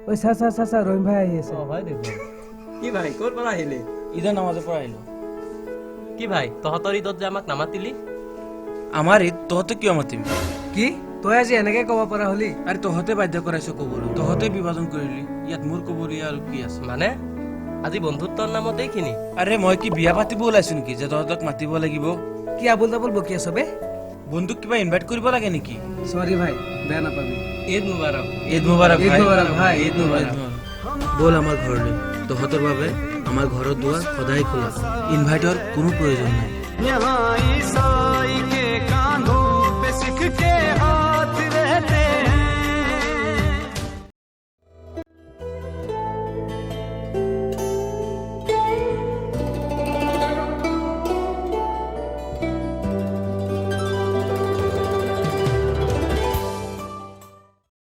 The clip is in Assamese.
ঐ চা ৰহিম ভাই আহি আছে। হয় দেখোন। কি ভাই ক'ৰ পৰা আহিলে? ঈদৰ নামাজৰ পৰা আহিলো। কি ভাই তহঁতৰ ঈদত যে আমাক নামাতিলি? আমাৰ ঈদ তহঁতে কিয় মাতিম? কি তই আজি এনেকে ক'ব পৰা হলি? আৰে তহঁতে বাধ্য কৰাইছ ক'বলৈ, তহঁতে বিভাজন কৰিলি। ইয়াত মোৰ ক'বলগীয়া আৰু কি আছে? মানে আজি বন্ধুত্বৰ নামত এইখিনি? আৰে মই কি বিয়া পাতিব ওলাইছো নেকি যে তহঁতক মাতিব লাগিব? কি আবুল তাবুল বকি আছ বে? বন্ধুক কিবা ইনভাইট কৰিব লাগে নেকি? সৰি ভাই, বেয়া নাপাবি। ঈদ মুবাৰক। ঈদ মুবাৰক ঈদ মুবাৰক ভাই, ঈদ মুবাৰক। ব'ল আমাৰ ঘৰলৈ, তহঁতৰ বাবে আমাৰ ঘৰৰ দুৱাৰ সদায় খোলা। ইনভাইটৰ কোনো প্ৰয়োজন নাই।